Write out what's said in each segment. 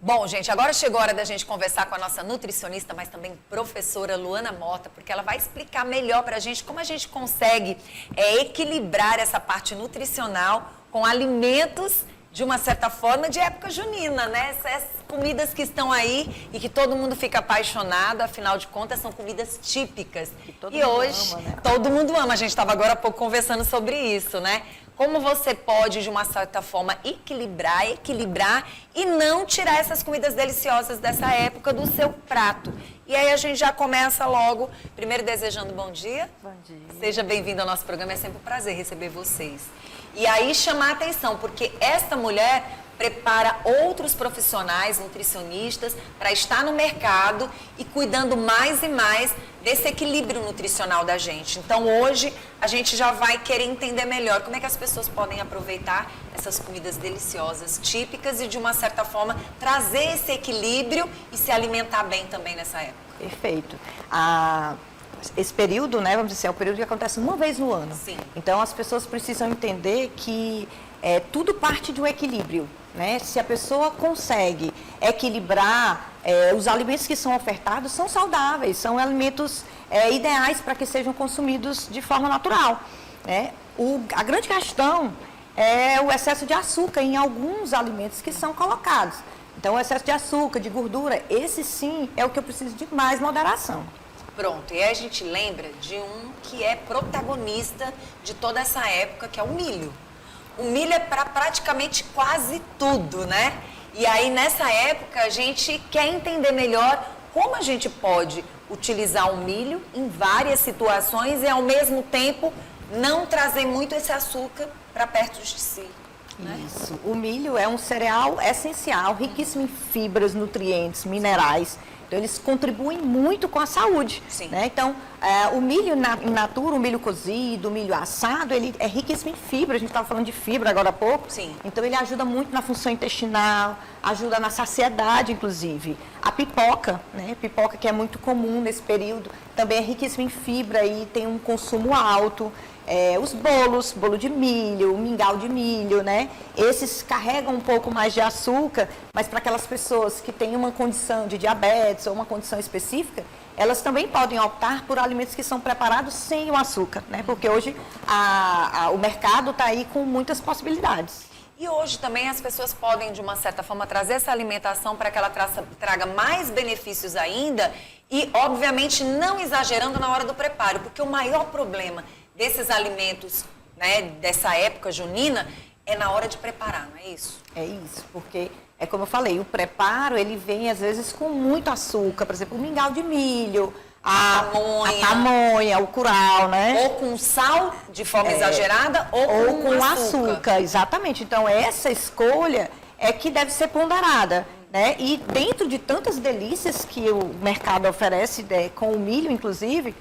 Bom, gente, agora chegou a hora da gente conversar com a nossa nutricionista, mas também professora Luana Mota, porque ela vai explicar melhor pra gente como a gente consegue equilibrar essa parte nutricional com alimentos, de uma certa forma, de época junina, né? Essas comidas que estão aí e que todo mundo fica apaixonado, afinal de contas, são comidas típicas. E hoje, ama, né? todo mundo ama. A gente estava agora há pouco conversando sobre isso, né? Como você pode, de uma certa forma, equilibrar e não tirar essas comidas deliciosas dessa época do seu prato. E aí a gente já começa logo, primeiro desejando bom dia. Bom dia. Seja bem-vindo ao nosso programa, é sempre um prazer receber vocês. E aí chamar a atenção, porque esta mulher prepara outros profissionais, nutricionistas, para estar no mercado e cuidando mais e mais desse equilíbrio nutricional da gente. Então, hoje, a gente já vai querer entender melhor como é que as pessoas podem aproveitar essas comidas deliciosas, típicas e, de uma certa forma, trazer esse equilíbrio e se alimentar bem também nessa época. Perfeito. Esse período, né, vamos dizer, é um período que acontece uma vez no ano. Sim. Então, as pessoas precisam entender que tudo parte de um equilíbrio, né? Se a pessoa consegue equilibrar, os alimentos que são ofertados são saudáveis, são alimentos ideais para que sejam consumidos de forma natural, né? A grande questão é o excesso de açúcar em alguns alimentos que são colocados. Então, o excesso de açúcar, de gordura, esse sim é o que eu preciso de mais moderação. Pronto, e aí a gente lembra de um que é protagonista de toda essa época, que é o milho. O milho é para praticamente quase tudo, né? E aí, nessa época, a gente quer entender melhor como a gente pode utilizar o milho em várias situações e, ao mesmo tempo, não trazer muito esse açúcar para perto de si. Né? Isso. O milho é um cereal essencial, riquíssimo em fibras, nutrientes, minerais. Então, eles contribuem muito com a saúde. Sim. Né? Então, o milho in natura, o milho cozido, o milho assado, ele é riquíssimo em fibra. A gente estava falando de fibra agora há pouco. Sim. Então, ele ajuda muito na função intestinal, ajuda na saciedade, inclusive. A pipoca, né? Pipoca que é muito comum nesse período, também é riquíssimo em fibra e tem um consumo alto. Os bolos, bolo de milho, o mingau de milho, né? Esses carregam um pouco mais de açúcar, mas para aquelas pessoas que têm uma condição de diabetes ou uma condição específica, elas também podem optar por alimentos que são preparados sem o açúcar, né? Porque hoje o mercado está aí com muitas possibilidades. E hoje também as pessoas podem, de uma certa forma, trazer essa alimentação para que ela traga mais benefícios ainda e, obviamente, não exagerando na hora do preparo, porque o maior problema desses alimentos, né, dessa época junina, é na hora de preparar, não é isso? É isso, porque é como eu falei, o preparo, ele vem às vezes com muito açúcar, por exemplo, o mingau de milho, a pamonha, o curau, né? Ou com sal, de forma exagerada, ou com açúcar. Exatamente. Então, essa escolha é que deve ser ponderada, né? E dentro de tantas delícias que o mercado oferece, com o milho, inclusive,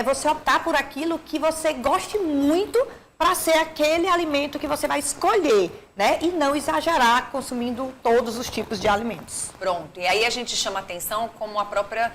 você optar por aquilo que você goste muito para ser aquele alimento que você vai escolher, né? E não exagerar consumindo todos os tipos de alimentos. Pronto. E aí a gente chama atenção, como a própria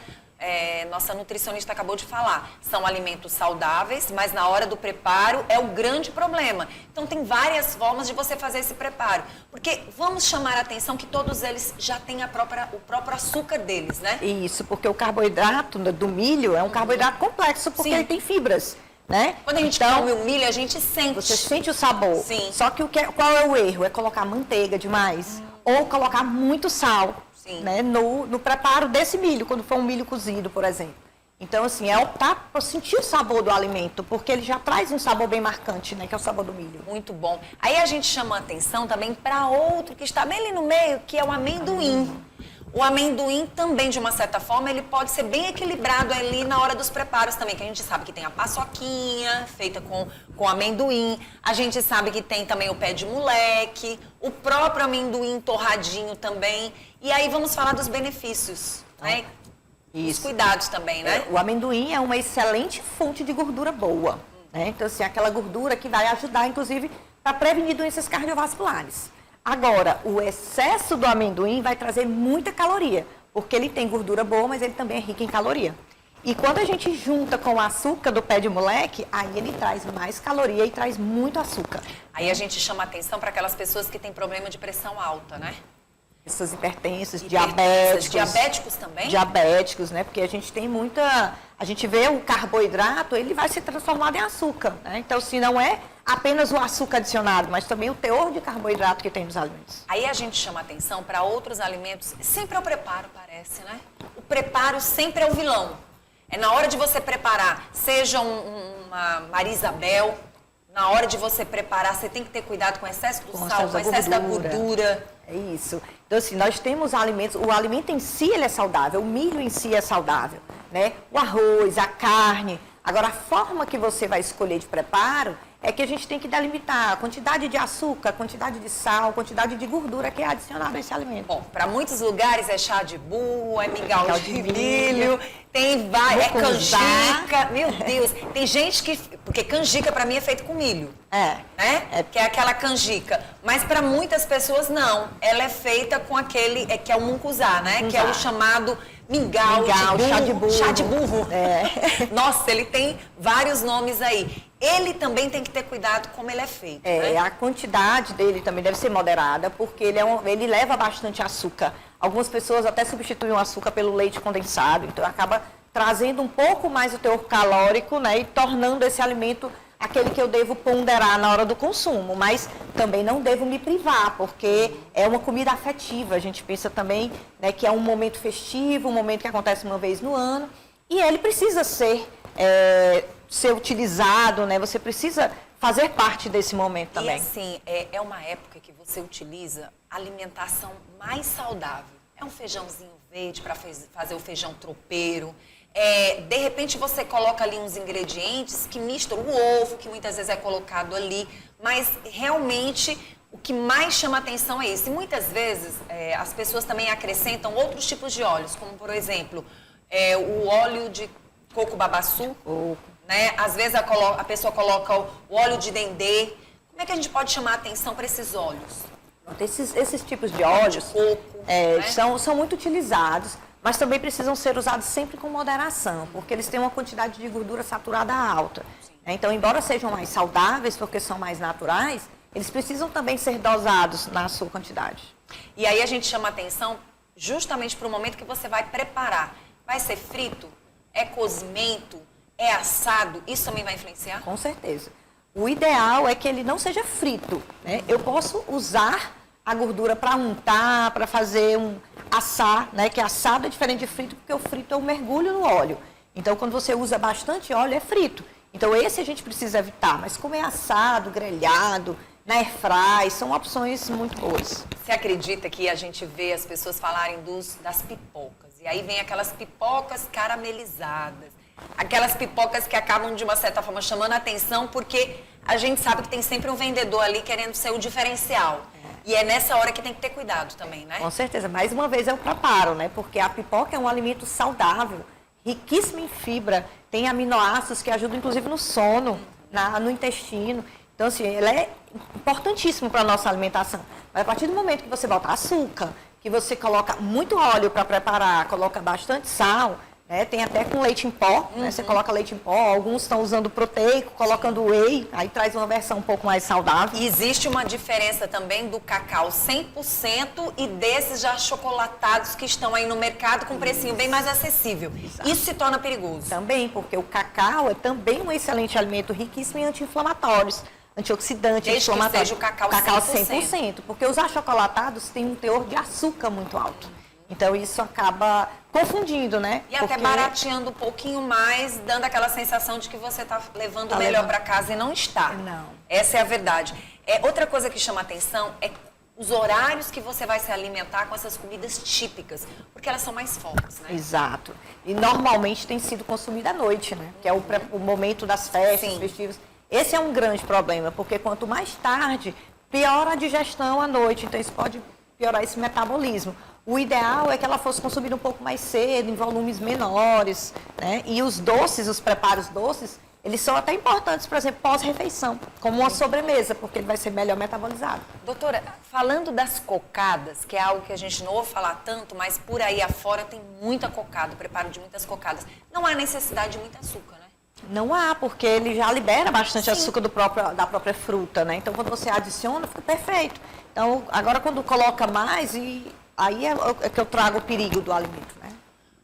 nossa nutricionista acabou de falar. São alimentos saudáveis, mas na hora do preparo é o grande problema. Então tem várias formas de você fazer esse preparo. Porque vamos chamar a atenção que todos eles já têm o próprio açúcar deles, né? Isso, porque o carboidrato do milho é um carboidrato complexo, porque ele tem fibras, né? Quando a gente come o milho, a gente sente. Você sente o sabor. Sim. Só que qual é o erro? É colocar manteiga demais ou colocar muito sal. Sim. Né, no preparo desse milho, quando for um milho cozido, por exemplo. Então, assim, é optar por sentir o sabor do alimento, porque ele já traz um sabor bem marcante, né, que é o sabor do milho. Muito bom. Aí a gente chama a atenção também para outro que está bem ali no meio, que é o amendoim. O amendoim também, de uma certa forma, ele pode ser bem equilibrado ali na hora dos preparos também, que a gente sabe que tem a paçoquinha feita com amendoim, a gente sabe que tem também o pé de moleque, o próprio amendoim torradinho também. E aí vamos falar dos benefícios, né? Os cuidados também, né? O amendoim é uma excelente fonte de gordura boa, né? Então, assim, aquela gordura que vai ajudar, inclusive, para prevenir doenças cardiovasculares. Agora, o excesso do amendoim vai trazer muita caloria, porque ele tem gordura boa, mas ele também é rico em caloria. E quando a gente junta com o açúcar do pé de moleque, aí ele traz mais caloria e traz muito açúcar. Aí a gente chama atenção para aquelas pessoas que têm problema de pressão alta, né? doenças, hipertensas, Diabéticos também? Diabéticos, né? Porque a gente tem muita... A gente vê o carboidrato, ele vai ser transformado em açúcar, né? Então, se não é apenas o açúcar adicionado, mas também o teor de carboidrato que tem nos alimentos. Aí a gente chama atenção para outros alimentos. Sempre é o preparo, parece, né? O preparo sempre é o vilão. É na hora de você preparar, seja uma Maria Isabel, na hora de você preparar, você tem que ter cuidado com o excesso do sal, com o excesso da gordura. É isso. Então, assim, nós temos alimentos, o alimento em si ele é saudável, o milho em si é saudável, né? O arroz, a carne. Agora, a forma que você vai escolher de preparo é que a gente tem que delimitar a quantidade de açúcar, a quantidade de sal, a quantidade de gordura que é adicionada a esse alimento. Bom, para muitos lugares é chá de burro, é mingau de milho, tem é canjica. Meu Deus, tem gente que... Porque canjica para mim é feito com milho. Né? Que é aquela canjica. Mas para muitas pessoas não. Ela é feita com aquele, que é o mucuzá, né? Que é o chamado mingau de burro. Chá de burro. Nossa, ele tem vários nomes aí. Ele também tem que ter cuidado como ele é feito. Né? A quantidade dele também deve ser moderada, porque ele leva bastante açúcar. Algumas pessoas até substituem o açúcar pelo leite condensado, então acaba trazendo um pouco mais o teor calórico, né, e tornando esse alimento aquele que eu devo ponderar na hora do consumo, mas também não devo me privar, porque é uma comida afetiva. A gente pensa também, né, que é um momento festivo, um momento que acontece uma vez no ano, e ele precisa ser utilizado, né? Você precisa fazer parte desse momento também. E assim, é uma época que você utiliza alimentação mais saudável. É um feijãozinho verde para fazer o feijão tropeiro. De repente você coloca ali uns ingredientes que misturam o ovo, que muitas vezes é colocado ali, mas realmente o que mais chama atenção é isso. E muitas vezes as pessoas também acrescentam outros tipos de óleos, como por exemplo, o óleo de coco babaçu, né? Às vezes a pessoa coloca o óleo de dendê. Como é que a gente pode chamar a atenção para esses óleos? Esses tipos de óleos né? são muito utilizados, mas também precisam ser usados sempre com moderação, porque eles têm uma quantidade de gordura saturada alta. Então, embora sejam mais saudáveis, porque são mais naturais, eles precisam também ser dosados na sua quantidade. E aí a gente chama atenção justamente para o momento que você vai preparar. Vai ser frito? É cozimento? É assado? Isso também vai influenciar? Com certeza. O ideal é que ele não seja frito, né? Eu posso usar a gordura para untar, para fazer assar, né? Que assado é diferente de frito, porque o frito é um mergulho no óleo. Então, quando você usa bastante óleo, é frito. Então, esse a gente precisa evitar. Mas como é assado, grelhado, na airfry, são opções muito boas. Você acredita que a gente vê as pessoas falarem das pipocas? E aí vem aquelas pipocas caramelizadas. Aquelas pipocas que acabam, de uma certa forma, chamando a atenção, porque a gente sabe que tem sempre um vendedor ali querendo ser o diferencial. E é nessa hora que tem que ter cuidado também, né? Com certeza. Mais uma vez é o preparo, né? Porque a pipoca é um alimento saudável, riquíssimo em fibra, tem aminoácidos que ajudam, inclusive, no sono, no intestino. Então, assim, ela é importantíssimo para a nossa alimentação. Mas a partir do momento que você bota açúcar, que você coloca muito óleo para preparar, coloca bastante sal, né? Tem até com leite em pó, né? Você coloca leite em pó, alguns estão usando proteico, colocando whey, aí traz uma versão um pouco mais saudável. E existe uma diferença também do cacau 100% e desses já chocolatados que estão aí no mercado com um precinho bem mais acessível. Exato. Isso se torna perigoso. Também, porque o cacau é também um excelente alimento, riquíssimo em anti-inflamatórios, antioxidante, anti-inflamatório. Desde que seja o cacau 100%. Porque os achocolatados têm um teor de açúcar muito alto. Então, isso acaba confundindo, né? E até barateando um pouquinho mais, dando aquela sensação de que você está levando o melhor para casa e não está. Não. Essa é a verdade. Outra coisa que chama atenção é os horários que você vai se alimentar com essas comidas típicas, porque elas são mais fortes, né? Exato. E normalmente tem sido consumida à noite, né? Que é o momento das festas, festivas. Esse é um grande problema, porque quanto mais tarde, piora a digestão à noite. Então, isso pode piorar esse metabolismo. O ideal é que ela fosse consumida um pouco mais cedo, em volumes menores, né? E os doces, os preparos doces, eles são até importantes, por exemplo, pós-refeição, como uma sobremesa, porque ele vai ser melhor metabolizado. Doutora, falando das cocadas, que é algo que a gente não ouve falar tanto, mas por aí afora tem muita cocada, o preparo de muitas cocadas. Não há necessidade de muito açúcar, né? Não há, porque ele já libera bastante açúcar da própria fruta, né? Então, quando você adiciona, fica perfeito. Então, agora quando coloca mais, Aí é que eu trago o perigo do alimento, né?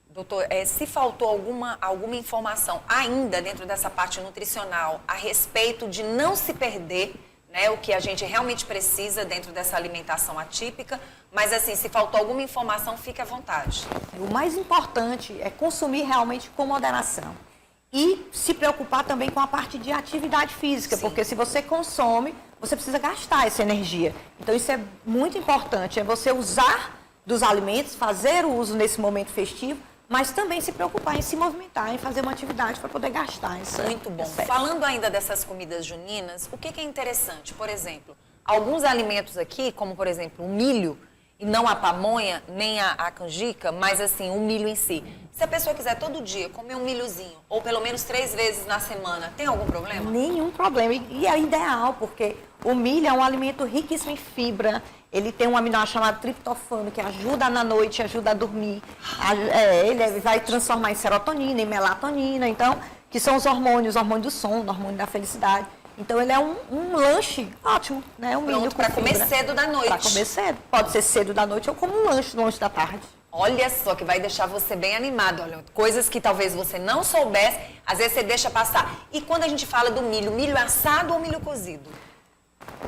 Doutor, se faltou alguma informação ainda dentro dessa parte nutricional a respeito de não se perder, né, o que a gente realmente precisa dentro dessa alimentação atípica, mas assim, se faltou alguma informação, fique à vontade. O mais importante é consumir realmente com moderação. E se preocupar também com a parte de atividade física, Sim. porque se você consome, você precisa gastar essa energia. Então isso é muito importante, é você usar dos alimentos, fazer o uso nesse momento festivo, mas também se preocupar em se movimentar, em fazer uma atividade para poder gastar essa. Muito bom. essa- Falando ainda dessas comidas juninas, o que é interessante? Por exemplo, alguns alimentos aqui, como por exemplo o milho, e não a pamonha, nem a canjica, mas assim, o milho em si. Se a pessoa quiser todo dia comer um milhozinho, ou pelo menos 3 vezes na semana, tem algum problema? Nenhum problema. E é ideal, porque o milho é um alimento riquíssimo em fibra. Ele tem um aminoácido chamado triptofano, que ajuda na noite, ajuda a dormir. Ele vai transformar em serotonina, em melatonina, então, que são os hormônios do sono, hormônio da felicidade. Então, ele é um lanche ótimo, né? Um milho Pronto, com para comer fibra. cedo da noite. Para comer cedo. Pode ser cedo da noite ou como um lanche no lanche da tarde. Olha só, que vai deixar você bem animado. Olha, coisas que talvez você não soubesse, às vezes você deixa passar. E quando a gente fala do milho assado ou milho cozido?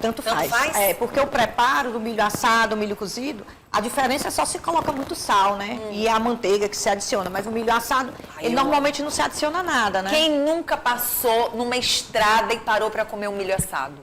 Tanto Tanto faz. faz? Porque o preparo do milho assado, o milho cozido, a diferença é só se coloca muito sal, né? E a manteiga que se adiciona. Mas o milho assado, ele normalmente não se adiciona nada, né? Quem nunca passou numa estrada e parou para comer um milho assado?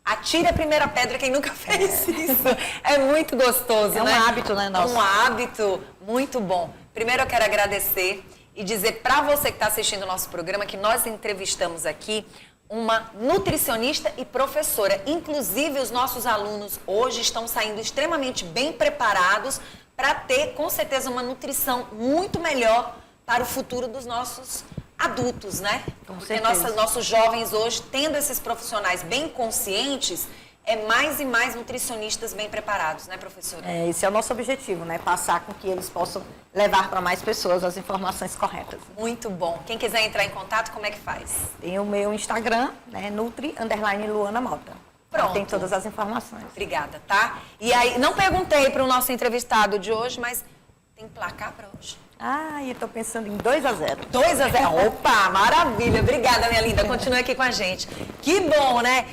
Atire a primeira pedra quem nunca fez isso. É muito gostoso, É um né? hábito, né, nosso? Um hábito muito bom. Primeiro eu quero agradecer e dizer para você que está assistindo o nosso programa que nós entrevistamos aqui uma nutricionista e professora. Inclusive, os nossos alunos hoje estão saindo extremamente bem preparados para ter, com certeza, uma nutrição muito melhor para o futuro dos nossos adultos, né? Com Porque certeza. nossos jovens hoje, tendo esses profissionais bem conscientes, é mais e mais nutricionistas bem preparados, né, professora? Esse é o nosso objetivo, né? Passar com que eles possam levar para mais pessoas as informações corretas. Muito bom. Quem quiser entrar em contato, como é que faz? Tem o meu Instagram, né? Nutri_Luana Mota. Pronto. Tem todas as informações. Obrigada, tá? E aí, não perguntei para o nosso entrevistado de hoje, mas tem placar para hoje? Eu tô pensando em 2-0. 2-0. Opa, maravilha. Obrigada, minha linda. Continue aqui com a gente. Que bom, né?